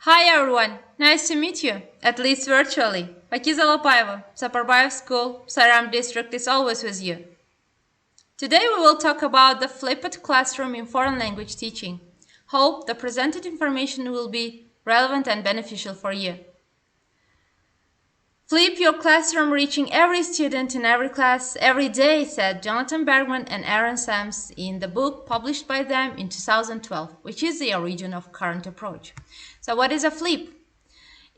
Hi everyone, nice to meet you, at least virtually. Pakiza Lopaeva, Saparbayev School, Saram District is always with you. Today we will talk about the flipped classroom in foreign language teaching. Hope the presented information will be relevant and beneficial for you. Flip your classroom reaching every student in every class every day, said Jonathan Bergman and Aaron Sams in the book published by them in 2012, which is the origin of current approach. So what is a flip?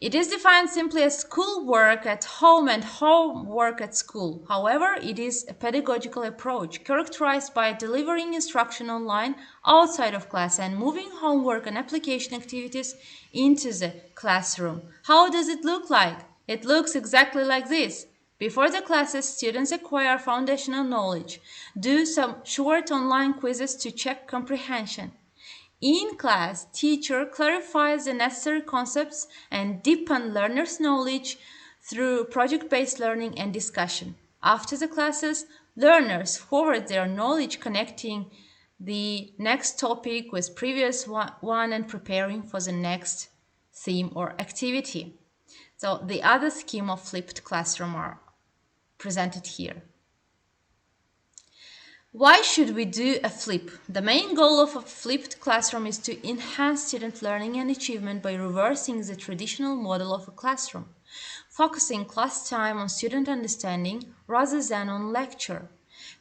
It is defined simply as school work at home and homework at school. However, it is a pedagogical approach characterized by delivering instruction online outside of class and moving homework and application activities into the classroom. How does it look like? It looks exactly like this. Before the classes, students acquire foundational knowledge, do some short online quizzes to check comprehension. In class, teacher clarifies the necessary concepts and deepen learners' knowledge through project-based learning and discussion. After the classes, learners forward their knowledge connecting the next topic with previous one and preparing for the next theme or activity. So the other scheme of flipped classroom are presented here. Why should we do a flip? The main goal of a flipped classroom is to enhance student learning and achievement by reversing the traditional model of a classroom, focusing class time on student understanding rather than on lecture.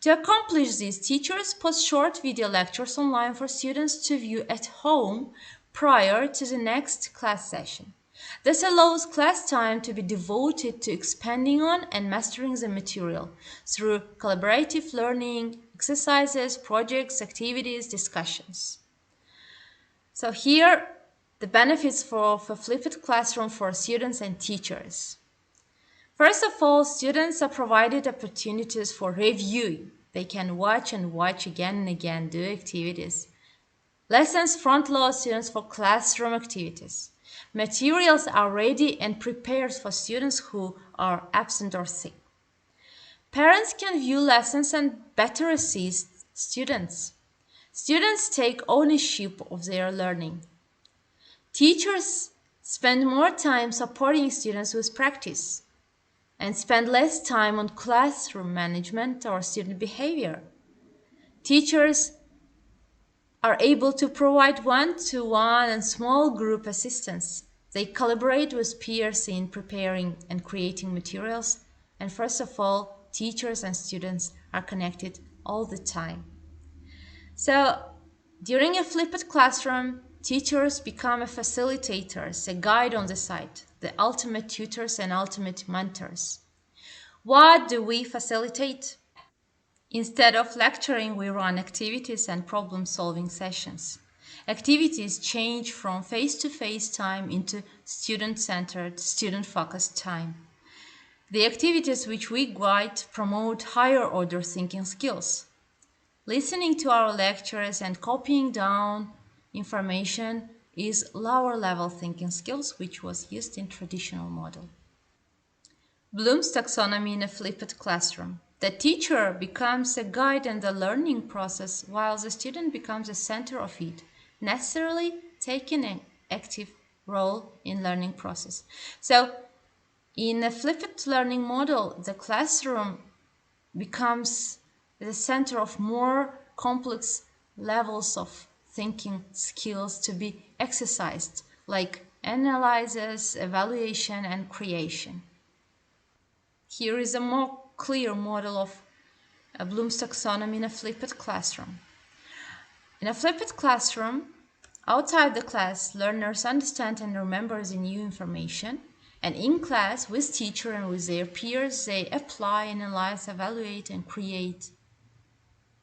To accomplish this, teachers post short video lectures online for students to view at home prior to the next class session. This allows class time to be devoted to expanding on and mastering the material through collaborative learning, exercises, projects, activities, discussions. So here, the benefits for flipped classroom for students and teachers. First of all, students are provided opportunities for reviewing. They can watch and watch again and again, do activities. Lessons front-load students for classroom activities. Materials are ready and prepared for students who are absent or sick. Parents can view lessons and better assist students. Students take ownership of their learning. Teachers spend more time supporting students with practice and spend less time on classroom management or student behavior. Teachers are able to provide one-to-one and small group assistance. They collaborate with peers in preparing and creating materials. And first of all, teachers and students are connected all the time. So during a flipped classroom, teachers become a facilitators, a guide on the site, the ultimate tutors and ultimate mentors. What do we facilitate? Instead of lecturing, we run activities and problem-solving sessions. Activities change from face-to-face time into student-centered, student-focused time. The activities which we guide promote higher-order thinking skills. Listening to our lectures and copying down information is lower-level thinking skills, which was used in traditional model. Bloom's taxonomy in a flipped classroom. The teacher becomes a guide in the learning process while the student becomes the center of it, necessarily taking an active role in learning process. So in a flipped learning model, the classroom becomes the center of more complex levels of thinking skills to be exercised, like analysis, evaluation, and creation. Here is a more clear model of Bloom's taxonomy in a flipped classroom. In a flipped classroom, outside the class, learners understand and remember the new information, and in class, with teacher and with their peers, they apply, analyze, evaluate, and create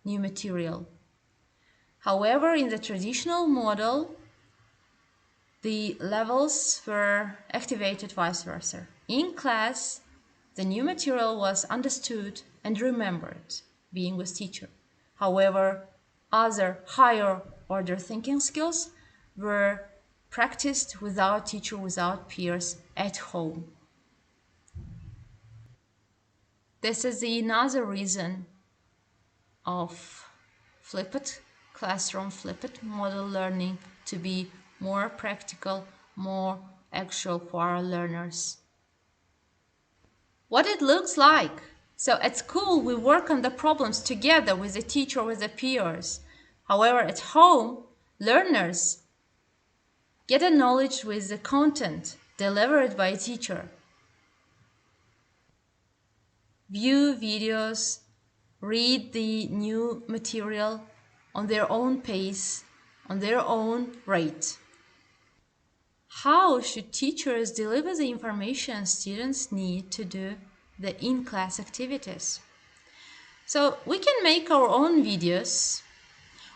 new material. However, in the traditional model, the levels were activated vice versa. In class, the new material was understood and remembered, being with teacher. However, other higher order thinking skills were practiced without teacher, without peers, at home. This is another reason of flipped classroom, flipped model learning to be more practical, more actual for our learners. What it looks like. So at school, we work on the problems together with the teacher or with the peers. However, at home, learners get a knowledge with the content delivered by a teacher. View videos, read the new material on their own pace, on their own rate. How should teachers deliver the information students need to do the in-class activities? So we can make our own videos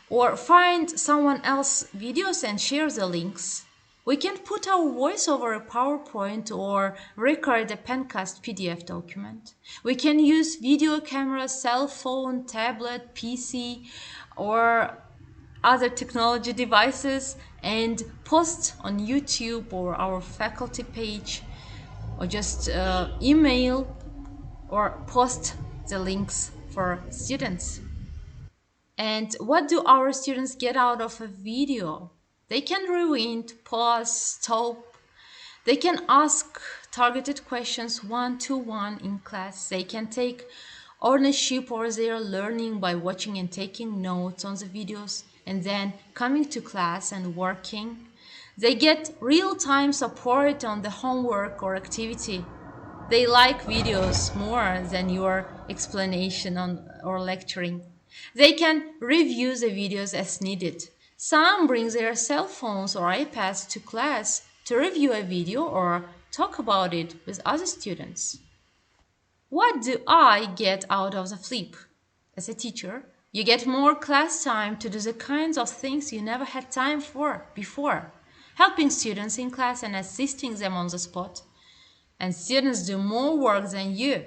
or find someone else's videos and share the links. We can put our voice over a PowerPoint or record a Pencast PDF document. We can use video camera, cell phone, tablet, PC, or other technology devices and post on YouTube or our faculty page, or just email or post the links for students. And what do our students get out of a video? They can rewind, pause, stop. They can ask targeted questions one-to-one in class. They can take ownership over their learning by watching and taking notes on the videos and then coming to class and working. They get real-time support on the homework or activity. They like videos more than your explanation or lecturing. They can review the videos as needed. Some bring their cell phones or iPads to class to review a video or talk about it with other students. What do I get out of the flip? As a teacher, you get more class time to do the kinds of things you never had time for before, helping students in class and assisting them on the spot. And students do more work than you.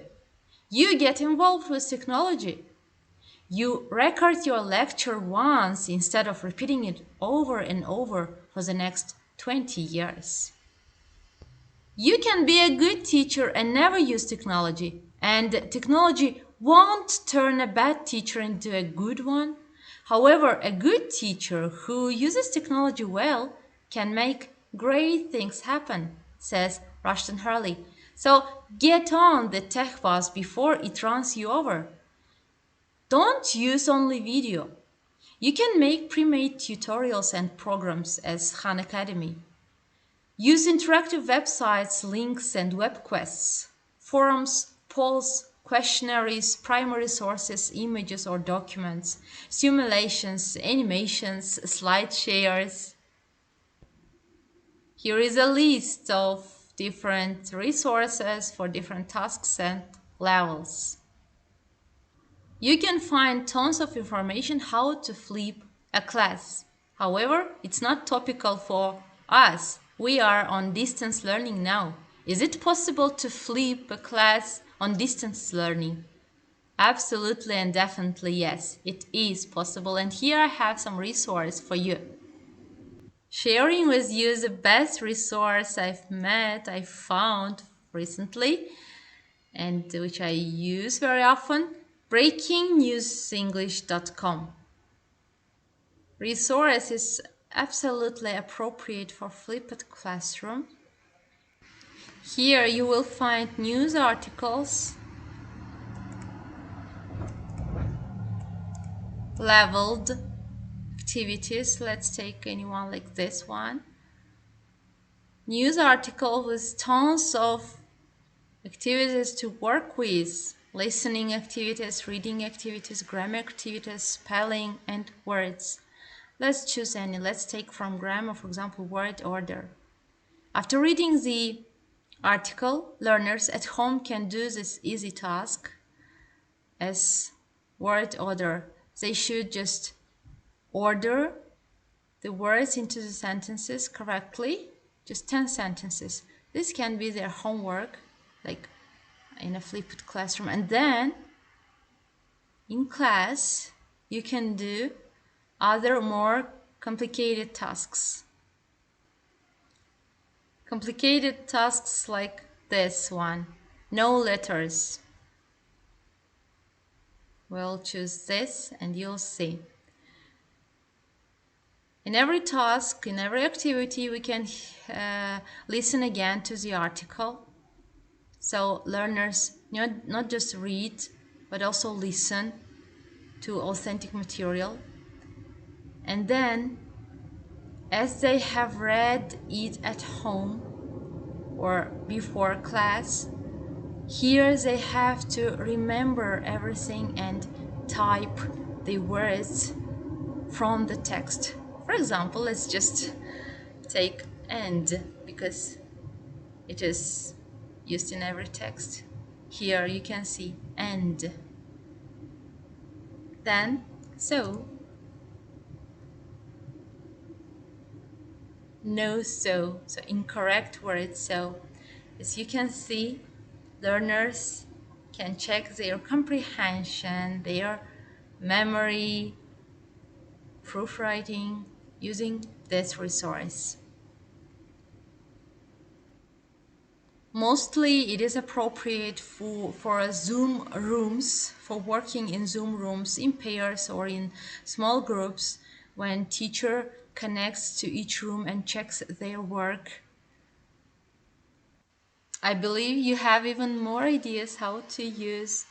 You get involved with technology. You record your lecture once instead of repeating it over and over for the next 20 years. You can be a good teacher and never use technology, and technology won't turn a bad teacher into a good one. However, a good teacher who uses technology well can make great things happen, says Rushton Hurley. So get on the tech bus before it runs you over. Don't use only video. You can make pre-made tutorials and programs as Khan Academy. Use interactive websites, links, and web quests, forums, polls, questionnaires, primary sources, images or documents, simulations, animations, slide shares. Here is a list of different resources for different tasks and levels. You can find tons of information how to flip a class. However, it's not topical for us. We are on distance learning now. Is it possible to flip a class on distance learning? Absolutely and definitely yes, it is possible. And here I have some resources for you. Sharing with you the best resource I found recently, and which I use very often. BreakingNewsEnglish.com. Resource is absolutely appropriate for flipped classroom. Here you will find news articles, leveled activities. Let's take anyone like this one. News article with tons of activities to work with. Listening activities, reading activities, grammar activities, spelling, and words. Let's choose any. Let's take from grammar, for example, word order. After reading the article, learners at home can do this easy task as word order. They should just order the words into the sentences correctly, just 10 sentences. This can be their homework, like in a flipped classroom. And then in class you can do other more complicated tasks. Complicated tasks like this one, no letters. We'll choose this and you'll see. In every task, in every activity, we can listen again to the article. So learners not just read, but also listen to authentic material. And then, as they have read it at home or before class, here they have to remember everything and type the words from the text. For example, let's just take "and" because it is used in every text. Here you can see "and." Then "so," "no so," so incorrect word. So as you can see, learners can check their comprehension, their memory, proofwriting using this resource. Mostly it is appropriate for Zoom rooms, for working in Zoom rooms in pairs or in small groups when teacher connects to each room and checks their work. I believe you have even more ideas how to use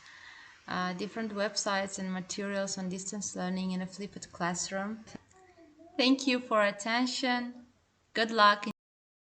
different websites and materials on distance learning in a flipped classroom. Thank you for attention. Good luck.